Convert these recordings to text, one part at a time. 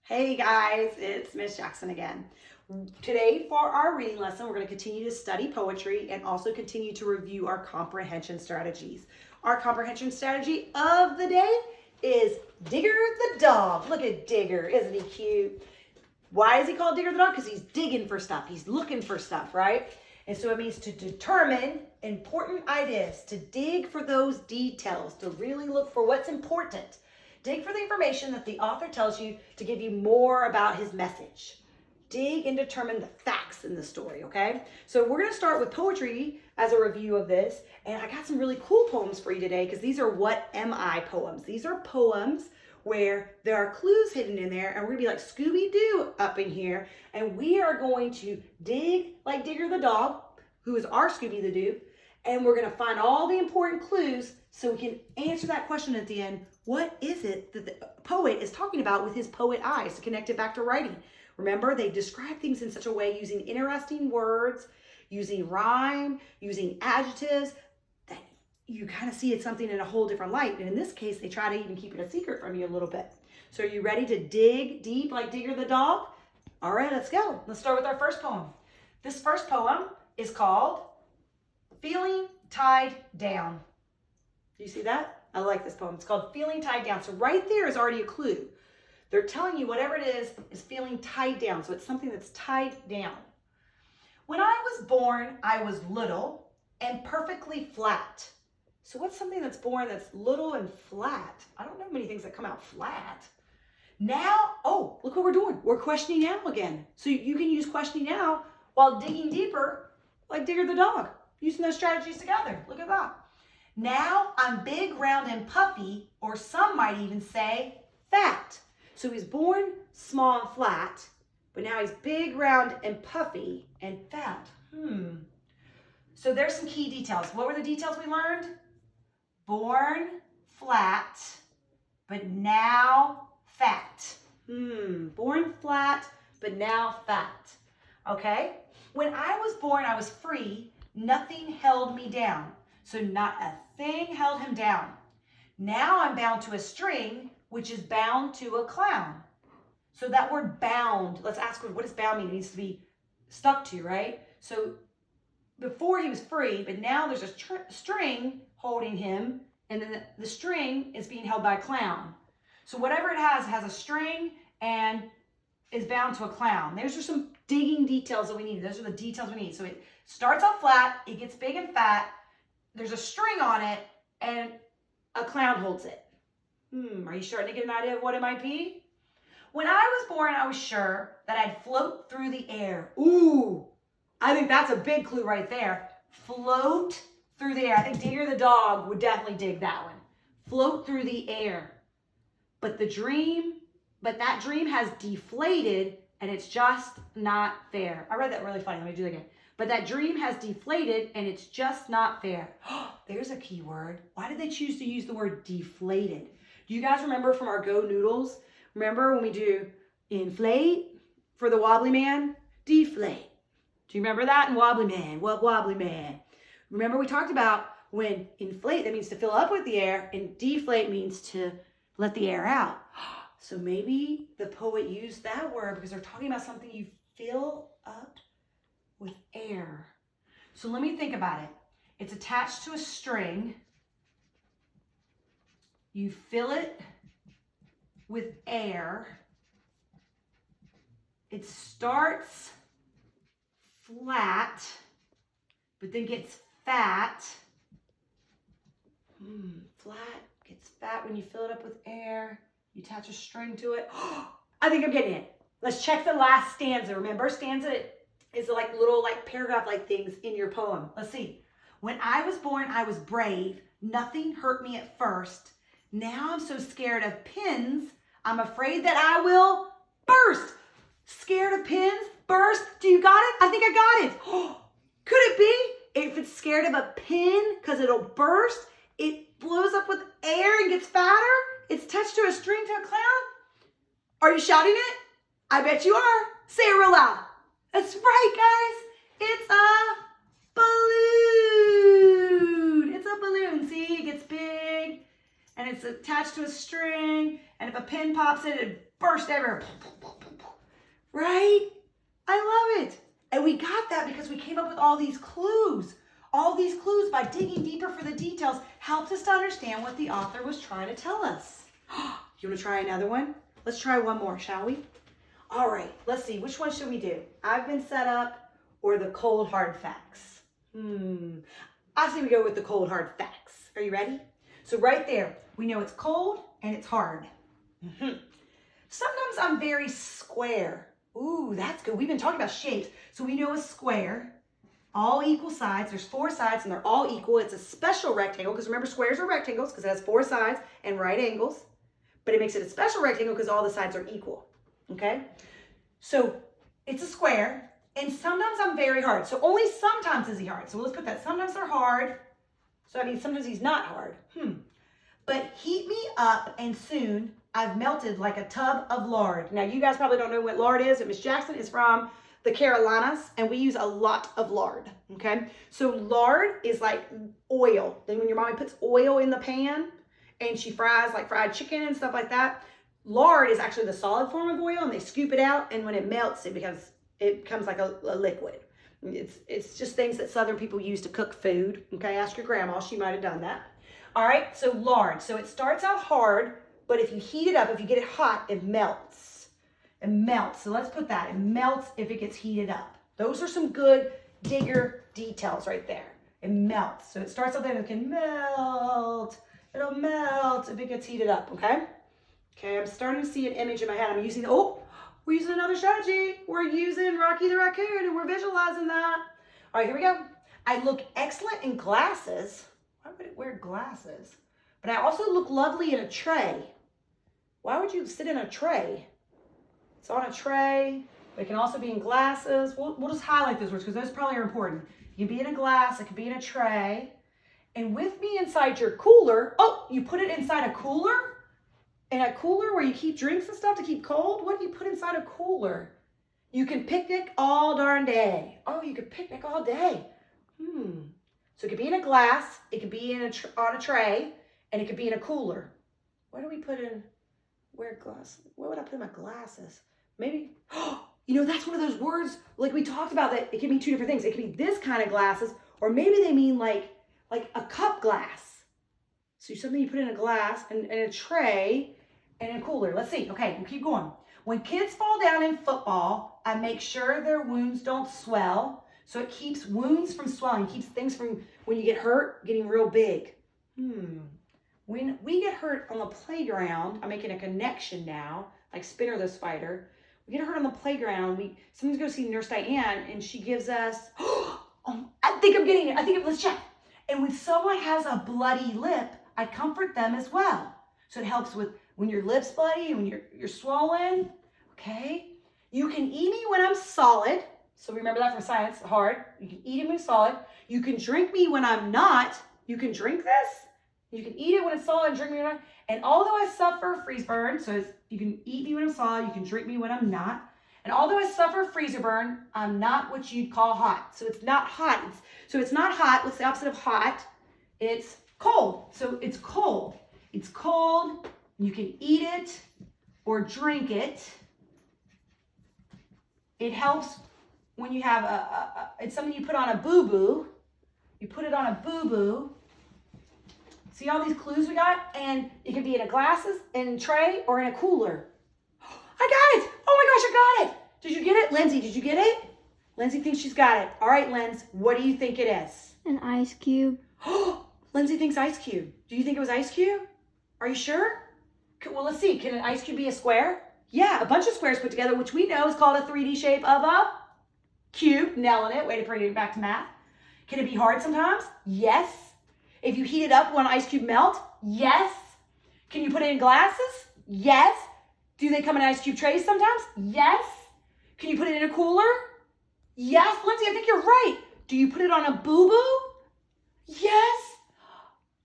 Hey guys, it's Miss Jackson again. Today for our reading lesson, we're going to continue to study poetry and also continue to review our comprehension strategies. Our comprehension strategy of the day is Digger the dog. Look at Digger, isn't he cute? Why is he called Digger the dog? Because he's digging for stuff. He's looking for stuff, right? And so it means to determine important ideas, to dig for those details, to really look for what's important. Dig for the information that the author tells you to give you more about his message. Dig and determine the facts in the story, okay? So we're going to start with poetry as a review of this. And I got some really cool poems for you today because these are What Am I poems. These are poems where there are clues hidden in there, and we're going to be like Scooby-Doo up in here. And we are going to dig like Digger the dog, who is our Scooby-Doo, and we're going to find all the important clues so we can answer that question at the end. What is it that the poet is talking about with his poet eyes to connect it back to writing? Remember, they describe things in such a way using interesting words, using rhyme, using adjectives, that you kind of see it's something in a whole different light. And in this case, they try to even keep it a secret from you a little bit. So are you ready to dig deep like Digger the dog? All right, let's go. Let's start with our first poem. This first poem is called Feeling Tied Down. Do you see that? I like this poem. It's called Feeling Tied Down. So right there is already a clue. They're telling you whatever it is feeling tied down. So it's something that's tied down. When I was born, I was little and perfectly flat. So what's something that's born that's little and flat? I don't know many things that come out flat. Now, oh, look what we're doing. We're questioning now again. So you can use questioning now while digging deeper like Digger the dog. Using those strategies together. Look at that. Now I'm big, round, and puffy, or some might even say fat. So he's born small and flat, but now he's big, round, and puffy and fat. So there's some key details. What were the details we learned? Born flat, but now fat. Born flat, but now fat. Okay? When I was born, I was free. Nothing held me down. So not a thing held him down. Now I'm bound to a string, which is bound to a clown. So that word bound, let's ask what does bound mean? It needs to be stuck to, right? So before he was free, but now there's a string holding him, and then the string is being held by a clown. So whatever it has a string and is bound to a clown. Those are some digging details that we need. Those are the details we need. So it starts off flat, it gets big and fat, there's a string on it, and a clown holds it. Are you starting to get an idea of what it might be? When I was born, I was sure that I'd float through the air. Ooh, I think that's a big clue right there. Float through the air. I think Digger the dog would definitely dig that one. Float through the air. But that dream has deflated, and it's just not fair. I read that really funny. Let me do it again. But that dream has deflated, and it's just not fair. There's a key word. Why did they choose to use the word deflated? Do you guys remember from our Go Noodles? Remember when we do inflate for the wobbly man? Deflate. Do you remember that in Wobbly Man? What wobbly man? Remember we talked about when inflate, that means to fill up with the air, and deflate means to let the air out. So maybe the poet used that word because they're talking about something you fill up with air. So let me think about it. It's attached to a string. You fill it with air. It starts flat, but then gets fat. Flat gets fat when you fill it up with air. You attach a string to it. I think I'm getting it. Let's check the last stanza. Remember, stanza is like little paragraph-like things in your poem. Let's see. When I was born, I was brave. Nothing hurt me at first. Now I'm so scared of pins, I'm afraid that I will burst. Scared of pins? Burst? Do you got it? I think I got it. Could it be? If it's scared of a pin because it'll burst, it blows up with air and gets fatter? It's attached to a string to a clown? Are you shouting it? I bet you are. Say it real loud. That's right, guys. It's a balloon. It's a balloon. See, it gets big and it's attached to a string. And if a pin pops it, it burst ever. Right? I love it. And we got that because we came up with all these clues. All these clues, by digging deeper for the details, helped us to understand what the author was trying to tell us. You want to try another one? Let's try one more, shall we? All right, let's see. Which one should we do? I've been set up or the cold hard facts? I say we go with the cold hard facts. Are you ready? So right there, we know it's cold and it's hard. Sometimes I'm very square. Ooh, that's good. We've been talking about shapes. So we know a square, all equal sides. There's 4 sides and they're all equal. It's a special rectangle because remember, squares are rectangles because it has 4 sides and right angles. But it makes it a special rectangle because all the sides are equal. Okay? So it's a square. And sometimes I'm very hard. So only sometimes is he hard. So let's put that. Sometimes they're hard. So I mean, sometimes he's not hard. But heat me up and soon I've melted like a tub of lard. Now you guys probably don't know what lard is, but Miss Jackson is from the Carolinas and we use a lot of lard, okay? So lard is like oil. Then when your mommy puts oil in the pan and she fries like fried chicken and stuff like that, lard is actually the solid form of oil and they scoop it out and when it melts, it becomes like a liquid. It's just things that Southern people use to cook food, okay? Ask your grandma, she might have done that. All right, so lard. So it starts out hard, but if you heat it up, if you get it hot, it melts. It melts. So let's put that. It melts if it gets heated up. Those are some good digger details right there. It melts. So it starts out there and it can melt. It'll melt if it gets heated up, okay? Okay, I'm starting to see an image in my head. We're using another strategy. We're using Rocky the Raccoon and we're visualizing that. All right, here we go. I look excellent in glasses. Why would it wear glasses? But I also look lovely in a tray. Why would you sit in a tray? It's on a tray, but it can also be in glasses. We'll just highlight those words because those probably are important. You can be in a glass, it can be in a tray. And with me inside your cooler, you put it inside a cooler? In a cooler where you keep drinks and stuff to keep cold? What do you put inside a cooler? You can picnic all darn day. Oh, you could picnic all day. So it could be in a glass, it could be on a tray, and it could be in a cooler. What do we put in? Where glass? Where would I put my glasses? Maybe, that's one of those words, like we talked about, that it can mean 2 different things. It could be this kind of glasses, or maybe they mean like a cup glass. So something you put in a glass, and a tray, and a cooler. Let's see. Okay, we'll keep going. When kids fall down in football, I make sure their wounds don't swell. So it keeps wounds from swelling, keeps things from, when you get hurt, getting real big. When we get hurt on the playground, I'm making a connection now, like Spinner the Spider. We get hurt on the playground, sometimes go see Nurse Diane, and she gives us, I think I'm getting it, let's check. And when someone has a bloody lip, I comfort them as well. So it helps with when your lip's bloody, when you're swollen, okay? You can eat me when I'm solid. So remember that from science, hard. You can eat it when it's solid. You can drink me when I'm not. You can drink this. You can eat it when it's solid and drink me when I'm not. And although I suffer freeze burn, so you can eat me when I'm solid, you can drink me when I'm not. And although I suffer freezer burn, I'm not what you'd call hot. So it's not hot. It's not hot. What's the opposite of hot? It's cold. So it's cold. It's cold. You can eat it or drink it. It helps when you have it's something you put on a boo-boo. You put it on a boo-boo. See all these clues we got? And it can be in a glasses, in a tray, or in a cooler. I got it! Oh my gosh, I got it! Did you get it? Lindsay, did you get it? Lindsay thinks she's got it. All right, Linz, what do you think it is? An ice cube. Lindsay thinks ice cube. Do you think it was ice cube? Are you sure? Well, let's see. Can an ice cube be a square? Yeah, a bunch of squares put together, which we know is called a 3D shape of a cube. Nailing it. Way to bring it back to math. Can it be hard sometimes? Yes. If you heat it up, will an ice cube melt? Yes. Can you put it in glasses? Yes. Do they come in ice cube trays sometimes? Yes. Can you put it in a cooler? Yes. Lindsay, I think you're right. Do you put it on a boo-boo? Yes.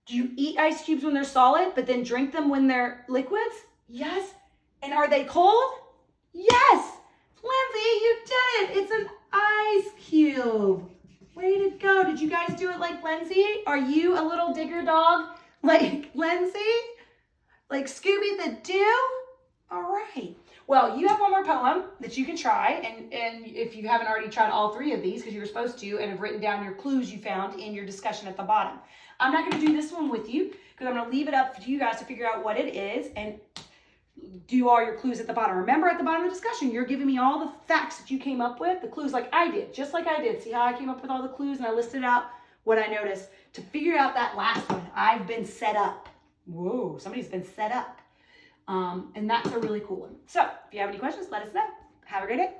Do you eat ice cubes when they're solid, but then drink them when they're liquids? Yes. And are they cold? Yes. Lindsay, you did it. It's an ice cube. Way to go. Did you guys do it like Lindsay? Are you a little digger dog like Lindsay? Like Scooby the Doo? All right. Well, you have one more poem that you can try, and if you haven't already tried all 3 of these, because you were supposed to, and have written down your clues you found in your discussion at the bottom. I'm not going to do this one with you, because I'm going to leave it up to you guys to figure out what it is, and do all your clues at the bottom. Remember, at the bottom of the discussion, you're giving me all the facts that you came up with, the clues like I did, just like I did. See how I came up with all the clues, and I listed out what I noticed. To figure out that last one, I've been set up. Whoa, somebody's been set up. And that's a really cool one. So if you have any questions, let us know. Have a great day.